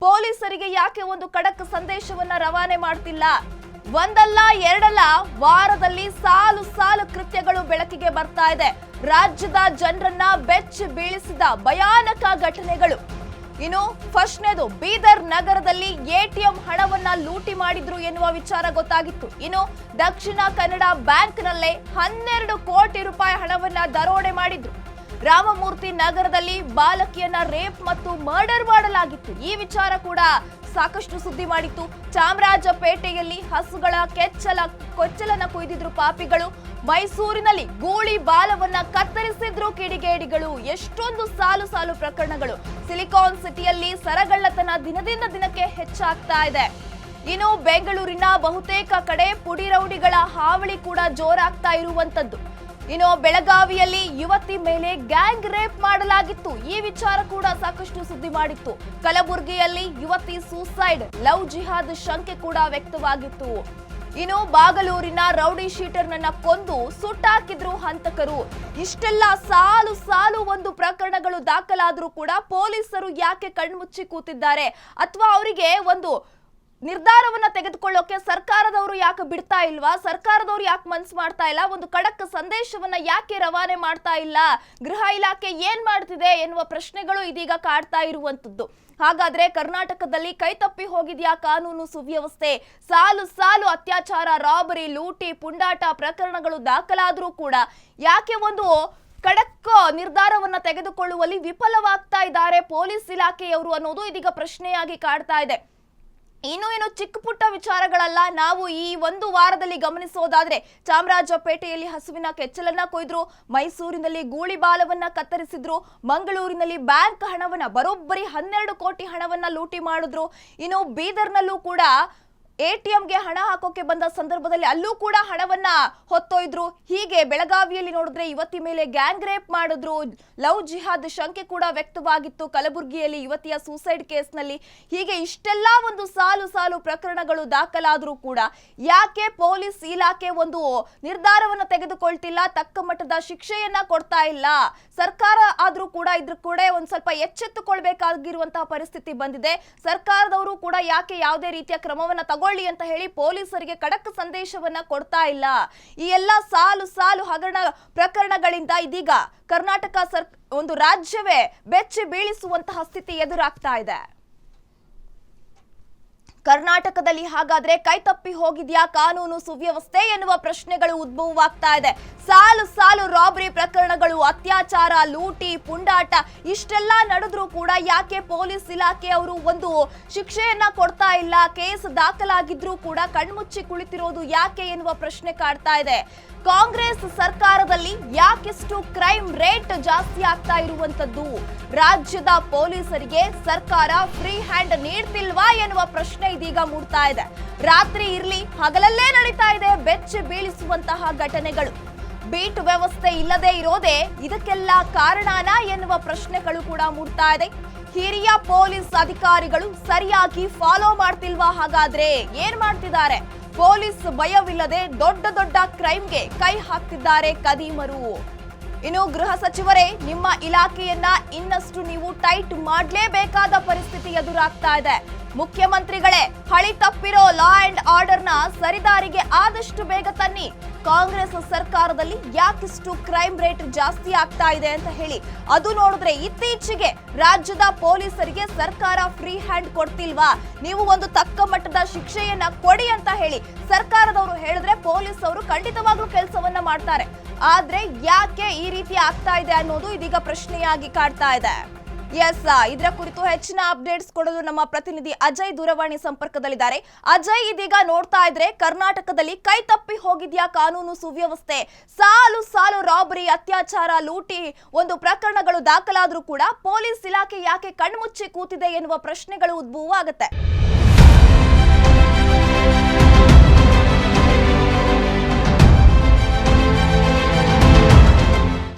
ಪೊಲೀಸರಿಗೆ ಯಾಕೆ ಒಂದು ಖಡಕ್ ಸಂದೇಶವನ್ನ ರವಾನೆ ಮಾಡ್ತಿಲ್ಲ? ಒಂದಲ್ಲ ಎರಡಲ್ಲ ವಾರದಲ್ಲಿ ಸಾಲು ಸಾಲು ಕೃತ್ಯಗಳು ಬೆಳಕಿಗೆ ಬರ್ತಾ ಇದೆ. ರಾಜ್ಯದ ಜನರನ್ನ ಬೆಚ್ಚಿ ಬೀಳಿಸಿದ ಭಯಾನಕ ಘಟನೆಗಳು. ಇನ್ನು ಫಸ್ಟ್ನೇದು ಬೀದರ್ ನಗರದಲ್ಲಿ ಎಟಿಎಂ ಹಣವನ್ನ ಲೂಟಿ ಮಾಡಿದ್ರು ಎನ್ನುವ ವಿಚಾರ ಗೊತ್ತಾಗಿತ್ತು. ಇನ್ನು ದಕ್ಷಿಣ ಕನ್ನಡ ಬ್ಯಾಂಕ್ನಲ್ಲೇ 12 ಕೋಟಿ ರೂಪಾಯಿ ಹಣವನ್ನ ದರೋಡೆ ಮಾಡಿದ್ರು. ರಾಮಮೂರ್ತಿ ನಗರದಲ್ಲಿ ಬಾಲಕಿಯನ್ನ ರೇಪ್ ಮತ್ತು ಮರ್ಡರ್ ಮಾಡಲಾಗಿತ್ತು. ಈ ವಿಚಾರ ಕೂಡ ಸಾಕಷ್ಟು ಸುದ್ದಿ ಮಾಡಿತ್ತು. ಚಾಮರಾಜಪೇಟೆಯಲ್ಲಿ ಹಸುಗಳ ಕೊಚ್ಚಲನ್ನ ಕೊಯ್ದಿದ್ರು ಪಾಪಿಗಳು. ಮೈಸೂರಿನಲ್ಲಿ ಗೂಳಿ ಬಾಲವನ್ನ ಕತ್ತರಿಸಿದ್ರು ಕಿಡಿಗೇಡಿಗಳು. ಎಷ್ಟೊಂದು ಸಾಲು ಸಾಲು ಪ್ರಕರಣಗಳು. ಸಿಲಿಕಾನ್ ಸಿಟಿಯಲ್ಲಿ ಸರಗಳ್ಳತನ ದಿನದಿಂದ ದಿನಕ್ಕೆ ಹೆಚ್ಚಾಗ್ತಾ ಇದೆ. ಇನ್ನು ಬೆಂಗಳೂರಿನ ಬಹುತೇಕ ಕಡೆ ಪುಡಿ ರೌಡಿಗಳ ಹಾವಳಿ ಕೂಡ ಜೋರಾಗ್ತಾ ಇರುವಂತದ್ದು. ಇನ್ನು ಬೆಳಗಾವಿಯಲ್ಲಿ ಯುವತಿ ಮೇಲೆ ಗ್ಯಾಂಗ್ ರೇಪ್ ಮಾಡಲಾಗಿತ್ತು. ಈ ವಿಚಾರ ಕೂಡ ಸಾಕಷ್ಟು ಸುದ್ದಿ ಮಾಡಿತ್ತು. ಕಲಬುರಗಿಯಲ್ಲಿ ಯುವತಿ ಸೂಸೈಡ್, ಲವ್ ಜಿಹಾದ್ ಶಂಕೆ ಕೂಡ ವ್ಯಕ್ತವಾಗಿತ್ತು. ಇನ್ನು ಬಾಗಲೂರಿನ ರೌಡಿ ಶೀಟರ್ನನ್ನ ಕೊಂದು ಸುಟ್ಟಾಕಿದ್ರು ಹಂತಕರು. ಇಷ್ಟೆಲ್ಲ ಸಾಲು ಸಾಲು ಒಂದು ಪ್ರಕರಣಗಳು ದಾಖಲಾದ್ರೂ ಕೂಡ ಪೊಲೀಸರು ಯಾಕೆ ಕಣ್ಮುಚ್ಚಿ ಕೂತಿದ್ದಾರೆ? ಅಥವಾ ಅವರಿಗೆ ಒಂದು ನಿರ್ಧಾರವನ್ನ ತೆಗೆದುಕೊಳ್ಳೋಕೆ ಸರ್ಕಾರದವರು ಯಾಕೆ ಬಿಡ್ತಾ ಇಲ್ವಾ? ಸರ್ಕಾರದವರು ಯಾಕೆ ಮನ್ಸು ಮಾಡ್ತಾ ಇಲ್ಲ? ಒಂದು ಖಡಕ್ ಸಂದೇಶವನ್ನ ಯಾಕೆ ರವಾನೆ ಮಾಡ್ತಾ ಇಲ್ಲ? ಗೃಹ ಇಲಾಖೆ ಏನ್ ಮಾಡ್ತಿದೆ ಎನ್ನುವ ಪ್ರಶ್ನೆಗಳು ಇದೀಗ ಕಾಡ್ತಾ ಇರುವಂತದ್ದು. ಹಾಗಾದ್ರೆ ಕರ್ನಾಟಕದಲ್ಲಿ ಕೈತಪ್ಪಿ ಹೋಗಿದ್ಯಾ ಕಾನೂನು ಸುವ್ಯವಸ್ಥೆ? ಸಾಲು ಸಾಲು ಅತ್ಯಾಚಾರ, ರಾಬರಿ, ಲೂಟಿ, ಪುಂಡಾಟ ಪ್ರಕರಣಗಳು ದಾಖಲಾದ್ರೂ ಕೂಡ ಯಾಕೆ ಒಂದು ಖಡಕ್ ನಿರ್ಧಾರವನ್ನ ತೆಗೆದುಕೊಳ್ಳುವಲ್ಲಿ ವಿಫಲವಾಗ್ತಾ ಇದ್ದಾರೆ ಪೊಲೀಸ್ ಇಲಾಖೆಯವರು ಅನ್ನೋದು ಇದೀಗ ಪ್ರಶ್ನೆಯಾಗಿ ಕಾಡ್ತಾ ಇದೆ. ಇನ್ನು ಚಿಕ್ಕ ಪುಟ್ಟ ವಿಚಾರಗಳಲ್ಲ. ನಾವು ಈ ಒಂದು ವಾರದಲ್ಲಿ ಗಮನಿಸೋದಾದ್ರೆ ಚಾಮರಾಜಪೇಟೆಯಲ್ಲಿ ಹಸುವಿನ ಕೆಚ್ಚಲನ್ನ ಕೊಯ್ದ್ರು, ಮೈಸೂರಿನಲ್ಲಿ ಗೂಳಿ ಬಾಲವನ್ನ ಕತ್ತರಿಸಿದ್ರು, ಮಂಗಳೂರಿನಲ್ಲಿ ಬ್ಯಾಂಕ್ ಹಣವನ್ನ ಬರೋಬ್ಬರಿ 12 ಕೋಟಿ ಹಣವನ್ನ ಲೂಟಿ ಮಾಡಿದ್ರು. ಇನ್ನು ಬೀದರ್ನಲ್ಲೂ ಕೂಡ ಎಟಿಎಂಗೆ ಹಣ ಹಾಕೋಕೆ ಬಂದ ಸಂದರ್ಭದಲ್ಲಿ ಅಲ್ಲೂ ಕೂಡ ಹಣವನ್ನ ಹೊತ್ತೊಯ್ದ್ರು. ಹೀಗೆ ಬೆಳಗಾವಿಯಲ್ಲಿ ನೋಡಿದ್ರೆ ಯುವತಿ ಮೇಲೆ ಗ್ಯಾಂಗ್ ರೇಪ್ ಮಾಡಿದ್ರು, ಲವ್ ಜಿಹಾದ್ ಶಂಕೆ ಕೂಡ ವ್ಯಕ್ತವಾಗಿತ್ತು. ಕಲಬುರಗಿಯಲ್ಲಿ ಯುವತಿಯ ಸೂಸೈಡ್ ಕೇಸ್ನಲ್ಲಿ. ಹೀಗೆ ಇಷ್ಟೆಲ್ಲ ಒಂದು ಸಾಲು ಸಾಲು ಪ್ರಕರಣಗಳು ದಾಖಲಾದ್ರೂ ಕೂಡ ಯಾಕೆ ಪೊಲೀಸ್ ಇಲಾಖೆ ಒಂದು ನಿರ್ಧಾರವನ್ನ ತೆಗೆದುಕೊಳ್ತಿಲ್ಲ? ತಕ್ಕ ಮಟ್ಟದ ಶಿಕ್ಷೆಯನ್ನ ಕೊಡ್ತಾ ಇಲ್ಲ. ಸರ್ಕಾರ ಆದ್ರೂ ಕೂಡ ಇದ್ರ ಕೂಡ ಒಂದ್ ಸ್ವಲ್ಪ ಎಚ್ಚೆತ್ತುಕೊಳ್ಬೇಕಾಗಿರುವಂತಹ ಪರಿಸ್ಥಿತಿ ಬಂದಿದೆ. ಸರ್ಕಾರದವರು ಕೂಡ ಯಾಕೆ ಯಾವುದೇ ರೀತಿಯ ಕ್ರಮವನ್ನ ತಗೊಳ್ಳಿ ಅಂತ ಹೇಳಿ ಪೊಲೀಸರಿಗೆ ಖಡಕ್ ಸಂದೇಶವನ್ನ ಕೊಡ್ತಾ ಇಲ್ಲ? ಈ ಎಲ್ಲ ಸಾಲು ಸಾಲು ಹಗರಣ ಪ್ರಕರಣಗಳಿಂದ ಇದೀಗ ಕರ್ನಾಟಕ ಒಂದು ರಾಜ್ಯವೇ ಬೆಚ್ಚಿ ಬೀಳಿಸುವಂತಹ ಸ್ಥಿತಿ ಎದುರಾಗ್ತಾ ಇದೆ. ಕರ್ನಾಟಕದಲ್ಲಿ ಹಾಗಾದ್ರೆ ಕೈತಪ್ಪಿ ಹೋಗಿದ್ಯಾ ಕಾನೂನು ಸುವ್ಯವಸ್ಥೆ ಎನ್ನುವ ಪ್ರಶ್ನೆಗಳು ಉದ್ಭವವಾಗ್ತಾ ಇದೆ. ಸಾಲು ಸಾಲು ರಾಬರಿ ಪ್ರಕರಣಗಳು, ಅತ್ಯಾಚಾರ, ಲೂಟಿ, ಪುಂಡಾಟ ಇಷ್ಟೆಲ್ಲ ನಡೆದ್ರೂ ಕೂಡ ಯಾಕೆ ಪೊಲೀಸ್ ಇಲಾಖೆ ಅವರು ಒಂದು ಶಿಕ್ಷೆಯನ್ನ ಕೊಡ್ತಾ ಇಲ್ಲ? ಕೇಸ್ ದಾಖಲಾಗಿದ್ರೂ ಕೂಡ ಕಣ್ಮುಚ್ಚಿ ಕುಳಿತಿರೋದು ಯಾಕೆ ಎನ್ನುವ ಪ್ರಶ್ನೆ ಕಾಡ್ತಾ ಇದೆ. ಕಾಂಗ್ರೆಸ್ ಸರ್ಕಾರದಲ್ಲಿ ಯಾಕಿಷ್ಟು ಕ್ರೈಮ್ ರೇಟ್ ಜಾಸ್ತಿ ಆಗ್ತಾ ಇರುವಂತದ್ದು? ರಾಜ್ಯದ ಪೊಲೀಸರಿಗೆ ಸರ್ಕಾರ ಫ್ರೀ ಹ್ಯಾಂಡ್ ನೀಡ್ತಿಲ್ವಾ ಎನ್ನುವ ಪ್ರಶ್ನೆ ಇದೀಗ ಮೂಡ್ತಾ ಇದೆ. ರಾತ್ರಿ ಇರ್ಲಿ ಹಗಲಲ್ಲೇ ನಡೀತಾ ಇದೆ ಬೆಚ್ಚಿ ಬೀಳಿಸುವಂತಹ ಘಟನೆಗಳು. ಬೀಟ್ ವ್ಯವಸ್ಥೆ ಇಲ್ಲದೆ ಇರೋದೇ ಇದಕ್ಕೆಲ್ಲ ಕಾರಣನಾ ಎನ್ನುವ ಪ್ರಶ್ನೆಗಳು ಕೂಡ ಮೂಡ್ತಾ ಇದೆ. ಹಿರಿಯ ಪೊಲೀಸ್ ಅಧಿಕಾರಿಗಳು ಸರಿಯಾಗಿ ಫಾಲೋ ಮಾಡ್ತಿಲ್ವಾ? ಹಾಗಾದ್ರೆ ಏನ್ ಮಾಡ್ತಿದ್ದಾರೆ? ಪೊಲೀಸ್ ಭಯವಿಲ್ಲದೆ ದೊಡ್ಡ ದೊಡ್ಡ ಕ್ರೈಮ್ಗೆ ಕೈ ಹಾಕ್ತಿದ್ದಾರೆ ಖದೀಮರು. ಇನ್ನು ಗೃಹ ಸಚಿವರೇ, ನಿಮ್ಮ ಇಲಾಖೆಯನ್ನ ಇನ್ನಷ್ಟು ನೀವು ಟೈಟ್ ಮಾಡಲೇಬೇಕಾದ ಪರಿಸ್ಥಿತಿ ಎದುರಾಗ್ತಾ ಇದೆ. ಮುಖ್ಯಮಂತ್ರಿಗಳೇ, ಹಳಿ ತಪ್ಪಿರೋ ಲಾ ಅಂಡ್ ಆರ್ಡರ್ನ ಸರಿದಾರಿಗೆ ಆದಷ್ಟು ಬೇಗ ತನ್ನಿ. ಕಾಂಗ್ರೆಸ್ ಸರ್ಕಾರದಲ್ಲಿ ಯಾಕಿಷ್ಟು ಕ್ರೈಮ್ ರೇಟ್ ಜಾಸ್ತಿ ಆಗ್ತಾ ಇದೆ ಅಂತ ಹೇಳಿ. ಅದು ನೋಡಿದ್ರೆ ಇತ್ತೀಚೆಗೆ ರಾಜ್ಯದ ಪೊಲೀಸರಿಗೆ ಸರ್ಕಾರ ಫ್ರೀ ಹ್ಯಾಂಡ್ ಕೊಡ್ತಿಲ್ವಾ? ನೀವು ಒಂದು ತಕ್ಕ ಮಟ್ಟದ ಶಿಕ್ಷೆಯನ್ನ ಕೊಡಿ ಅಂತ ಹೇಳಿ ಸರ್ಕಾರದವರು ಹೇಳಿದ್ರೆ ಪೊಲೀಸ್ ಅವರು ಖಂಡಿತವಾಗ್ಲೂ ಕೆಲಸವನ್ನ ಮಾಡ್ತಾರೆ. ಆದ್ರೆ ಯಾಕೆ ಈ ರೀತಿ ಆಗ್ತಾ ಇದೆ ಅನ್ನೋದು ಇದೀಗ ಪ್ರಶ್ನೆಯಾಗಿ ಕಾಡ್ತಾ ಇದೆ. ಎಸ್, ಇದರ ಕುರಿತು ಹೆಚ್ಚಿನ ಅಪ್ಡೇಟ್ಸ್ ಕೊಡಲು ನಮ್ಮ ಪ್ರತಿನಿಧಿ ಅಜಯ್ ದೂರವಾಣಿ ಸಂಪರ್ಕದಲ್ಲಿದ್ದಾರೆ. ಅಜಯ್, ಇದೀಗ ನೋಡ್ತಾ ಇದ್ರೆ ಕರ್ನಾಟಕದಲ್ಲಿ ಕೈ ತಪ್ಪಿ ಹೋಗಿದ್ಯಾ ಕಾನೂನು ಸುವ್ಯವಸ್ಥೆ? ಸಾಲು ಸಾಲು ರಾಬರಿ, ಅತ್ಯಾಚಾರ, ಲೂಟಿ ಒಂದು ಪ್ರಕರಣಗಳು ದಾಖಲಾದ್ರೂ ಕೂಡ ಪೊಲೀಸ್ ಇಲಾಖೆ ಯಾಕೆ ಕಣ್ಮುಚ್ಚಿ ಕೂತಿದೆ ಎನ್ನುವ ಪ್ರಶ್ನೆಗಳು ಉದ್ಭವ ಆಗುತ್ತೆ.